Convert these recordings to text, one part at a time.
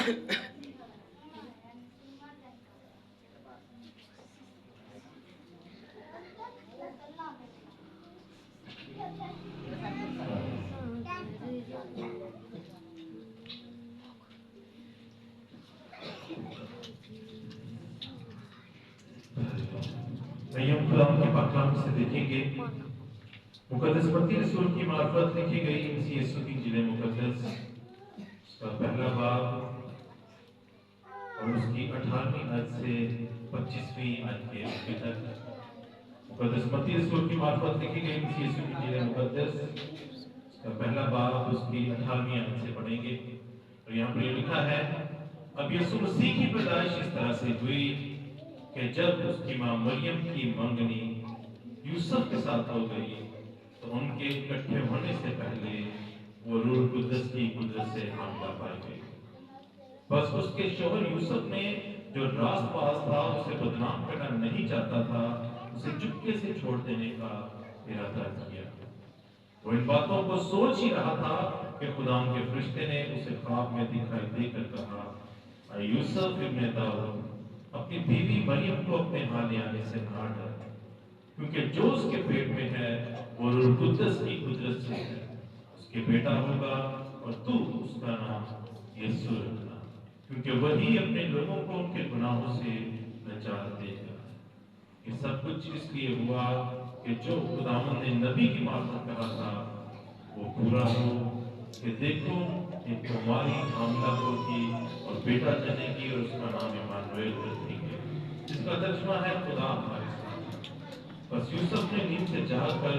हम खुदा के पाक कलाम से देखेंगे मुकद्दस मत्ती रसूल की मार्फत लिखी गई मसीह यीशु की इंजील मुकद्दस उसका पहला बाब और उसकी 18वीं आयत से 25वीं आयत के अंत तक। मुकद्दस मत्ती रसूल की मार्फत लिखी गई मसीह यीशु की इंजील मुकद्दस उसका पहला बाब उसकी 18वीं आयत से पढ़ेंगे। और यहाँ पर लिखा है, अब यीशु मसीह की पैदाइश इस तरह से हुई कि जब उसकी मां मरियम की मंगनी यूसुफ के साथ हो गई तो उनके इकट्ठे होने से पहले वो रूह कुद्दस की कुदरत से हामला पाई गई। बस उसके शौहर यूसुफ ने जो रास्तबाज था उसे बदनाम करना नहीं चाहता था, उसे चुपके से छोड़ देने का इरादा किया। वो इन बातों को सोच ही रहा था कि खुदा के फरिश्ते ने उसे ख्वाब में दिखाई देकर कहा, यूसुफ इब्ने दाऊद अपनी बीवी मरियम को अपने हाथ ले आने से ना डर, क्योंकि जो उसके पेट में है वो रूह कुद्दस की कुदरत से है। उसके बेटा होगा और तू उसका नाम यीशु रखना, क्योंकि वही अपने लोगों को उनके गुनाहों से निजात देगा। ये सब कुछ इसलिए हुआ कि जो खुदावंद ने नबी की मार्फत कहा था वो पूरा हो, कि देखो एक कुमारी हामला होगी और बेटा जनेगी और उसका नाम इमानुएल रखेंगे, जिसका तर्जुमा है खुदा हमारे साथ। बस यूसुफ ने नींद से जागकर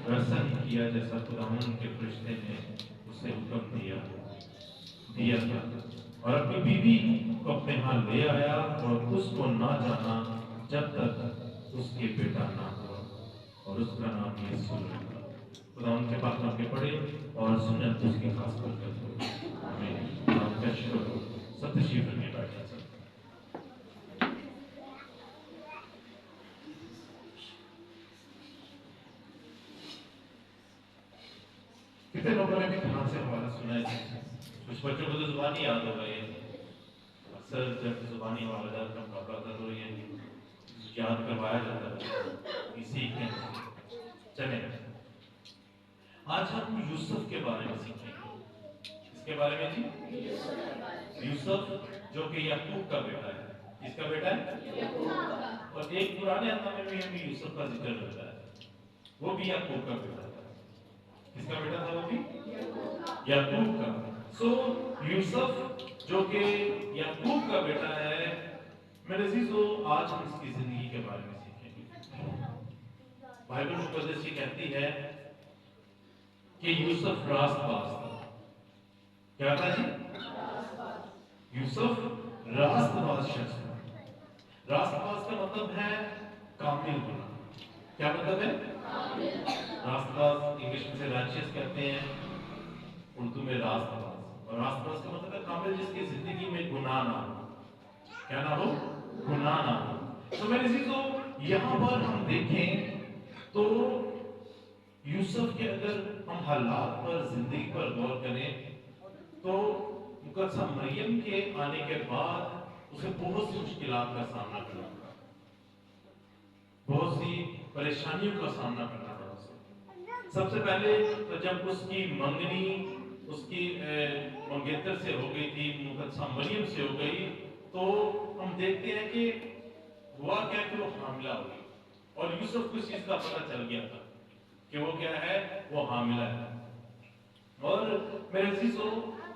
वैसा ही किया जैसा खुदावंद के फरिश्ते ने उसे हुक्म दिया था, और अपनी बीवी को अपने हाथ ले आया और उसको ना जाना जब तक उसके बेटा ना हुआ, और उसका नाम यीशु रखा। खुदा उनके पाक नाम के पढ़े और सुन्नत उसकी खास बरकत हो। आमीन। नाम का शुक्र हो। सब तशरीफ रखिए, बैठिए सब। कितने लोगों ने भी ध्यान से हमारा सुना है? कुछ बच्चों को तो जुबानी याद हो गई है। अक्सर जब जुबानी वाला जाता है मुकाबला था तो ये याद करवाया जाता है, इसी के चले। आज हम यूसुफ के बारे में सीखेंगे। इसके बारे में जी, यूसुफ जो कि याकूब का बेटा है। किसका बेटा है? और एक पुराने नामे में हमें यूसुफ का जिक्र मिलता है, वो भी याकूब का बेटा था। किसका बेटा था वो भी? याकूब का। सो यूसुफ जो कि याकूब का बेटा है, मेरे अजीजों, आज हम इसकी जिंदगी के बारे में सीखेंगे। बाइबल मुकद्दस ये कहती है कि यूसुफ रास्तबाज था। क्या था जी? यूसुफ रास्तबाज शख्स था। रास्तबाज का मतलब है कामिल होना। क्या मतलब है? रास्तबाज इंग्लिश में से राइचियस कहते हैं, उर्दू में रास्तबाज। और रास्तबाज का मतलब है कामिल, जिसकी जिंदगी में गुनाह ना हो। क्या ना हो? गुनाह ना हो। तो मेरे चीजों, यहां पर हम देखें तो यूसुफ के अगर हम हालात पर, जिंदगी पर गौर करें तो मुकद्दसा मरियम के आने के बाद उसे बहुत सी मुश्किलात का सामना करना पड़ा, बहुत सी परेशानियों का सामना करना पड़ा उसे। सबसे पहले तो जब उसकी मंगनी उसकी मंगेतर से हो गई थी, मुकद्दसा मरियम से हो गई, तो हम देखते हैं कि हुआ क्या कि वो हामिला हो गई, और यूसुफ को इस चीज का पता चल गया था कि वो क्या है, वो हामिला है। और मेरे अजीजों,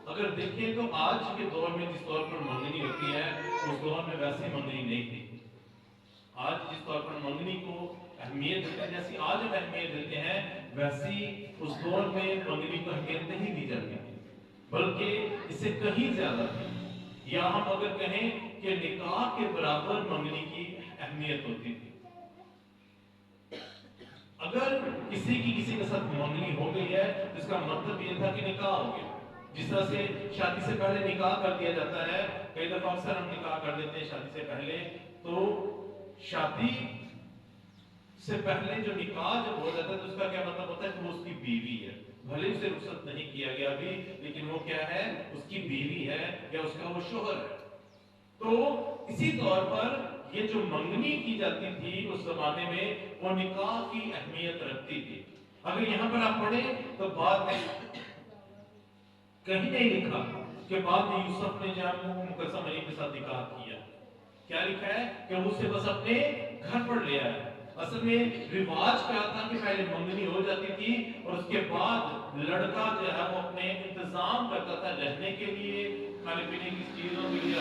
अगर देखें तो आज के दौर में जिस तौर पर मंगनी होती है, उस दौर में वैसी मंगनी नहीं थी। आज जिस तौर पर मंगनी को अहमियत देते हैं, जैसी आज हम अहमियत देते हैं, वैसी उस दौर में मंगनी को अहमियत नहीं दी जाती थी, बल्कि इससे कहीं ज्यादा थी। या हम अगर कहें कि निकाह के बराबर मंगनी की अहमियत होती थी। अगर किसी के साथ मंगनी हो गई है तो इसका मतलब यह था कि निकाह हो गया। जिस तरह से शादी से पहले निकाह कर दिया जाता है, कई दफा अक्सर हम निकाह कर देते हैं शादी से पहले, तो शादी से पहले जो निकाह जब हो जाता है तो उसका क्या मतलब होता है कि वो उसकी बीवी है, भले उसे रुखसत नहीं किया गया अभी, लेकिन वो क्या है, उसकी बीवी है या उसका वो शोहर है। तो इसी तौर पर ये जो मंगनी की जाती थी उस जमाने में, वो निकाह की अहमियत रखती थी। अगर यहाँ पर आप पढ़े तो बाद में कहीं नहीं लिखा कि बाद में यूसुफ ने जब मुकद्दस मरियम के साथ निकाह किया, क्या लिखा है कि उसे बस अपने घर पर ले आया। असल में रिवाज क्या था कि पहले मंगनी हो जाती थी और उसके बाद लड़का जो है वो अपने इंतजाम करता था रहने के लिए, खाने पीने की चीजों के लिए,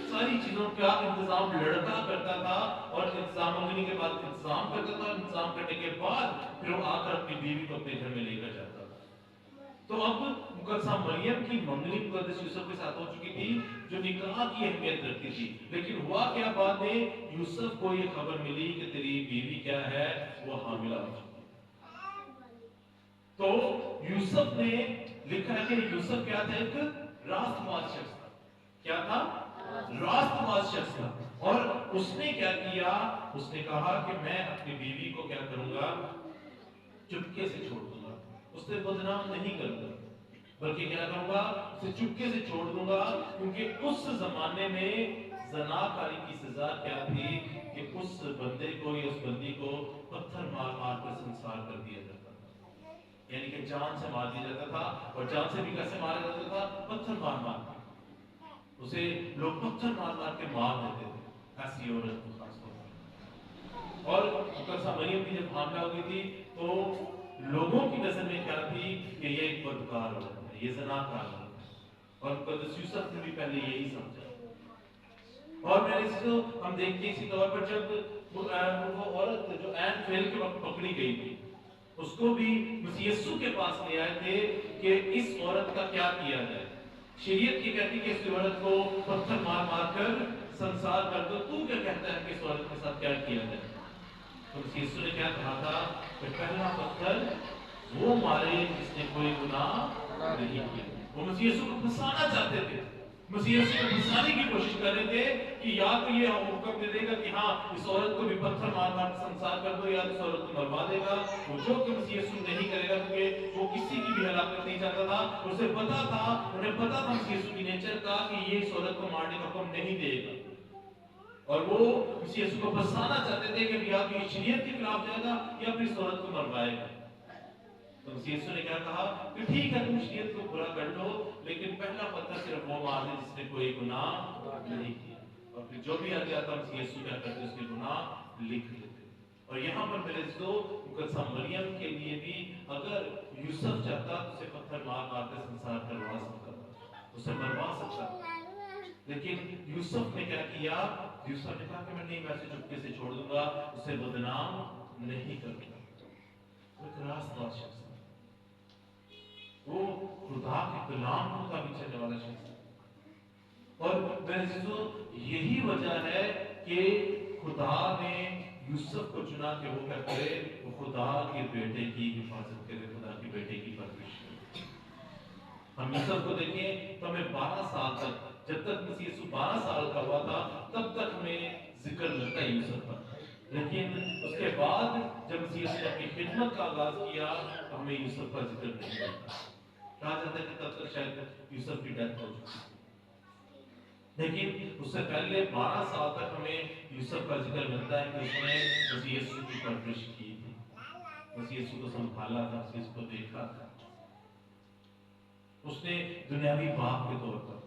सारी चीजों का इंतजाम लड़का करता था और इंतजाम मंगनी के बाद इंतजाम करता था। इंतजाम करने के बाद फिर वो आकर अपनी बीवी को अपने घर में लेकर जाता था। तो अब मुकद्दसा मरियम की मंगनी मुकद्दस यूसुफ के साथ हो चुकी थी, जो निकाह की अहमियत रखती थी। लेकिन हुआ क्या, बाद में यूसुफ को ये खबर मिली कि तेरी बीवी क्या है, वो हामिला हो चुकी है। तो यूसुफ ने लिखा है कि यूसुफ क्या था, एक रास्तबाज शख्स था। क्या था? रास्तबाज शख्स था। और उसने क्या किया, उसने कहा कि मैं अपनी बीवी को क्या करूंगा, चुपके से छोड़ दूंगा, उसे बदनाम नहीं करूंगा, बल्कि क्या करूंगा, उसे चुपके से छोड़ दूंगा। क्योंकि उस जमाने में ज़नाकारी की सजा क्या थी कि उस बंदे को या उस बंदी को पत्थर मार मार कर संसार कर दिया जाता था। यानी कि जान से मार दिया जाता था। और जान से भी कैसे मारा जाता था? पत्थर मार मार के उसे लोग पत्थर मार मार के मार देते थे, ऐसी औरत को खासतौर पर। और मुकद्दसा मरियम की जब हामला हो गई थी तो लोगों की नजर में क्या थी कि ये एक बदकार औरत है, ये ज़नाकार औरत है। और मुकद्दस यूसुफ ने भी पहले यही समझा। और मैंने इसको हम देखते हैं इसी तौर पर जब वो औरत जो ऐन फेल के वक्त पकड़ी गई थी, उसको भी मसीह यीशु के पास ले आए थे कि इस औरत का क्या किया जाए। शरीयत की कहती कि इस औरत को पत्थर मार मार कर संसार कर दो, तू क्या कहता है कि इस औरत के साथ क्या किया जाए? तो मसीह यीशु ने क्या कहा था कि पहला पत्थर वो मारे जिसने कोई गुनाह नहीं किया। वो मसीह यीशु को फंसाना चाहते थे, मसीह यीशु को फंसाने की कोशिश कर रहे थे कि या तो ये हुक्म दे देगा कि हाँ इस औरत को भी पत्थर मार मार संसार कर दो, या इस औरत को मरवा देगा। वो जो कि मसीह यीशु नहीं करेगा, क्योंकि वो किसी की भी हलाकत नहीं चाहता था। उसे पता था, उन्हें पता था मसीह यीशु की नेचर का कि ये इस औरत को मारने का हुक्म नहीं देगा। और वो मसीह यीशु को फंसाना चाहते थे कि या तो ये शरीयत के खिलाफ जाएगा या फिर इस औरत को मरवाएगा। तो मसीह यीशु ने क्या कहा कि ठीक है, तुम शरीयत को पूरा कर लो, लेकिन पहला पत्थर सिर्फ वो मार दे जिसने कोई गुनाह नहीं किया। और फिर जो भी आगे आता मसीह यीशु क्या करते, उसके गुनाह लिख लेते। और यहाँ पर मेरे दोस्तों, मुकद्दसा मरियम के लिए भी अगर यूसुफ चाहता तो उसे पत्थर मार मार कर संसार करवा सकता था, उसे मरवा सकता था। लेकिन यूसुफ ने क्या किया? यूसुफ ने कहा कि मैं नहीं, मैं उसे चुपके से छोड़ दूंगा, उसे बदनाम नहीं करूंगा। एक रास्तबाज शख्स, वो खुदा के कलाम को मुताबिक चलने वाला शख्स। और यही वजह है कि खुदा ने यूसुफ को चुना कि वो क्या करे, वो खुदा के बेटे की हिफाजत करे, खुदा के बेटे की परवरिश करे। हम यूसुफ को देखें तो हमें 12 साल तक, जब तक मसीह यीशु 12 साल का हुआ था, तब तक हमें जिक्र मिलता है यूसुफ का। लेकिन उसके बाद जब मसीह यीशु ने अपनी खिदमत का आगाज किया तो हमें यूसुफ का जिक्र नहीं मिलता। कहा जाता है कि तब तक शायद यूसुफ की डेथ हो चुकी, लेकिन उससे पहले 12 साल तक हमें यूसुफ का जिक्र मिलता है कि उसने मसीह यीशु की परवरिश की थी, मसीह यीशु को संभाला था, मसीह यीशु को देखा था। उसने दुनियावी बाप के तौर पर,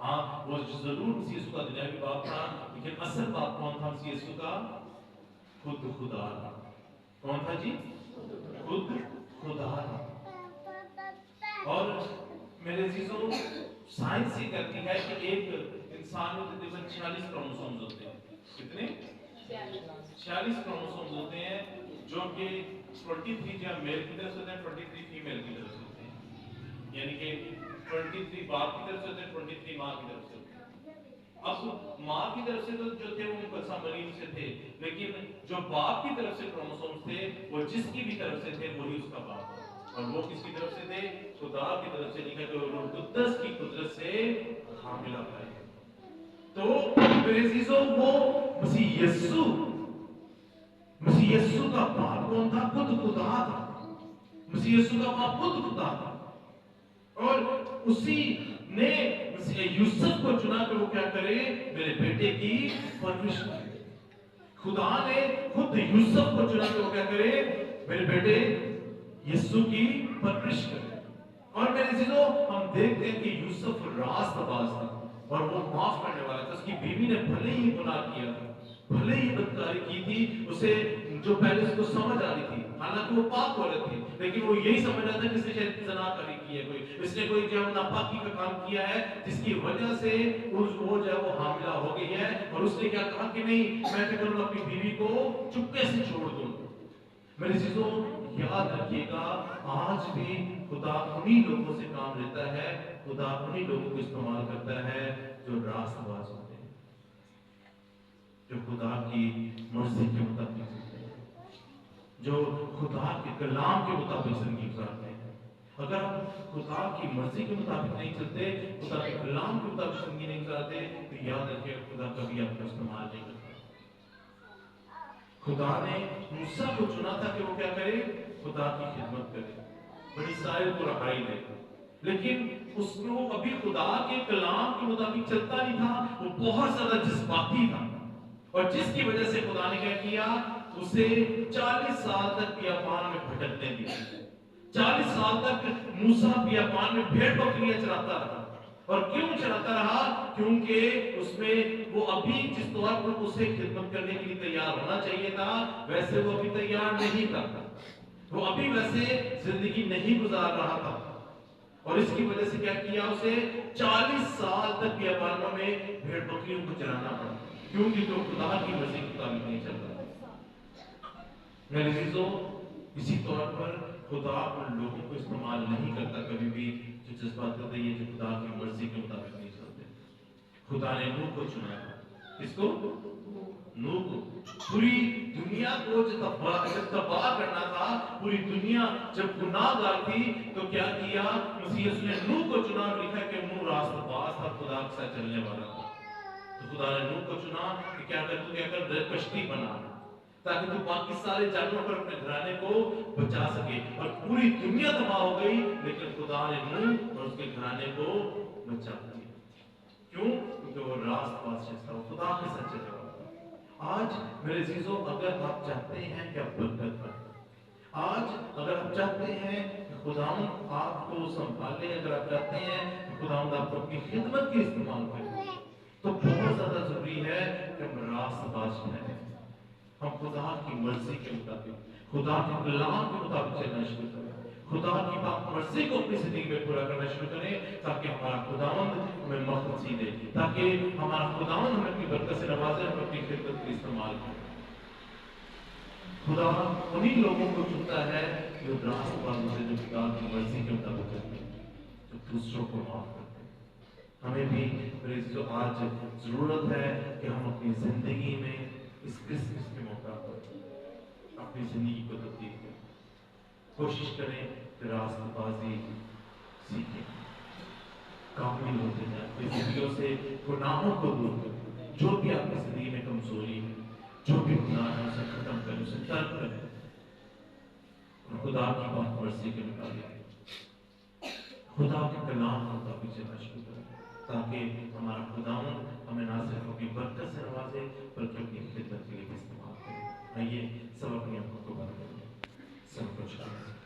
हाँ वो जरूर मसीह यीशु का दुनियावी बाप था, लेकिन असल बाप कौन था? मसीह यीशु का खुद खुदा था। कौन था जी? खुद खुदा था। और मेरे चीजों, साइंस ये कहती है कि एक इंसान में तकरीबन 46 क्रोमोसोम्स होते हैं। कितने? 46 क्रोमोसोम्स होते हैं, जो कि 23 जो मेल की तरफ से होते हैं, 23 फीमेल की तरफ से होते हैं। यानी कि 23 बाप की तरफ से होते हैं, 23 माँ की तरफ से होते हैं। अब माँ की तरफ से तो जो थे वो मुकद्दसा मरियम से थे, लेकिन जो बाप की तरफ से क्रोमोसोम्स थे वो जिसकी भी तरफ से थे वही उसका बाप। और वो किसकी तरफ से थे? खुदा की तरफ से। लिखा कि रूह कुद्दस की कुदरत से हामिला है। तो मेरे अजीजों, वो मसीह यीशु का बाप कौन था? खुद खुदा था। मसीह मसीह यीशु का बाप खुद खुदा था, और उसी ने यूसुफ को चुना कि वो क्या करे, मेरे बेटे की परवरिश करे। खुदा ने खुद यूसुफ को चुना कि वो क्या करे, मेरे बेटे यीशु की परवरिश करे। और मेरे चीजों, हम देखते हैं कि यूसुफ रास्तबाज था और वो माफ करने वाला था। उसकी बीवी ने भले ही गुनाह किया था, भले ही बदकारी की थी, उसे जो पहले उसको समझ आ रही थी, हालांकि वो पाक औरत थी, लेकिन वो यही समझ रहा था कि इसने शायद ज़नाकारी की है, कोई इसने कोई जो नापाकी का काम किया है, जिसकी वजह से वो जो है वो हामिला हो गई है। और उसने क्या कहा कि नहीं, मैं क्या करूँगा, अपनी बीवी को चुपके से छोड़ दूँ। मेरे चीजों, याद रखिएगा, आज भी खुदा उन्हीं लोगों से काम लेता है, खुदा उन्हीं लोगों को इस्तेमाल करता है जो रास्तबाज होते हैं, जो खुदा की मर्जी के मुताबिक चलते हैं, जो खुदा के कलाम के मुताबिक जिंदगी गुजारते हैं। अगर हम खुदा की मर्जी के मुताबिक नहीं चलते, खुदा के कलाम के मुताबिक जिंदगी नहीं गुजारते, तो याद रखिएगा खुदा कभी आपको इस्तेमाल नहीं करता। खुदा ने मूसा को चुना था कि वो क्या करे, खुदा की खिदमत करे, बड़ी इसराइल को रहाई दे, लेकिन उसको अभी खुदा के कलाम के मुताबिक चलता नहीं था। वो बहुत ज्यादा जज्बाती था, और जिसकी वजह से खुदा ने क्या किया, उसे 40 साल तक बियाबान में भटकने दिया। 40 साल तक मूसा बियाबान में भेड़ बकरियां चराता रहा। और क्यों चलाता रहा, क्योंकि उसमें वो अभी जिस तौर पर उसे खिदमत करने के लिए तैयार होना चाहिए था, वैसे वो अभी तैयार नहीं था। वो अभी वैसे जिंदगी नहीं गुजार रहा था, और इसकी वजह से क्या किया, उसे 40 साल तक बियाबानों में भेड़ बकरियों को चराना पड़ा, क्योंकि तो खुदा की मर्जी के मुताबिक नहीं चलता। मेरे अजीजों, इसी तौर पर खुदा उन लोगों को इस्तेमाल नहीं करता कभी भी जो जज्बात करते हैं, जो खुदा की मर्जी के मुताबिक नहीं चलते। खुदा ने नूह को चुना, किसको, नूह को। पूरी दुनिया को जब तबाह करना था, पूरी दुनिया जब गुनाहगार थी, तो क्या किया, मसीह यीशु ने नूह को चुना। लिखा कि नूह रास्तबाज था, खुदा के साथ चलने वाला था। तो खुदा ने नूह को चुना कि क्या कर, तू क्या कर, कश्ती बना, ताकि तू बाकी सारे जानवरों पर अपने घराने को बचा सके। और पूरी दुनिया तबाह हो गई, लेकिन खुदा ने नूह और उसके घराने को बचा दिया। क्यों? क्योंकि वो रास्तबाज था, वो खुदा के साथ चलने वाला था। आज मेरे अजीजों, अगर आप चाहते हैं कि आप बरकत पाएं, आज अगर आप चाहते हैं कि खुदावंद आपको संभाले, अगर आप चाहते हैं कि खुदावंद आपको अपनी खिदमत के इस्तेमाल करे, तो बहुत ज्यादा जरूरी है कि हम रास्तबाज रहें। हम खुदा की मर्जी के मुताबिक, खुदा के कलाम के मुताबिक चलना शुरू करें, खुदा की बात मर्जी को अपनी जिंदगी में पूरा करना शुरू करें, ताकि हमारा खुदावंद हमें मखसूसी दे, ताकि हमारा खुदावंद हमें अपनी बरकत से नवाजे, हम अपनी खिदमत के इस्तेमाल करें। खुदा उन्हीं लोगों को चुनता है जो रास्तबाजों से, जो खुदा की मर्जी के मुताबिक चलते हैं, जो दूसरों को माफ करते हैं। हमें भी मेरे जो आज जरूरत है कि हम अपनी जिंदगी में इस क्रिसमस के मौका पर अपनी जिंदगी को तब्दील करें, कोशिश करें कि रास्तबाजी सीखें, कामिल होते जाएं, अपनी जिंदगियों से गुनाहों को दूर करें। जो भी आपकी जिंदगी में कमजोरी है, जो भी गुनाह है, उसे खत्म करें, उसे तर्क करें, और खुदा की बात मर्जी के मुताबिक, खुदा के कलाम के मुताबिक चलना शुरू करें, ताकि हमारा खुदावंद हमें ना सिर्फ अपनी बरकत से नवाजे, बल्कि अपनी खिदमत के लिए भी इस्तेमाल करें। आइए सब अपनी आंखों को बंद करें, सब कुछ करें।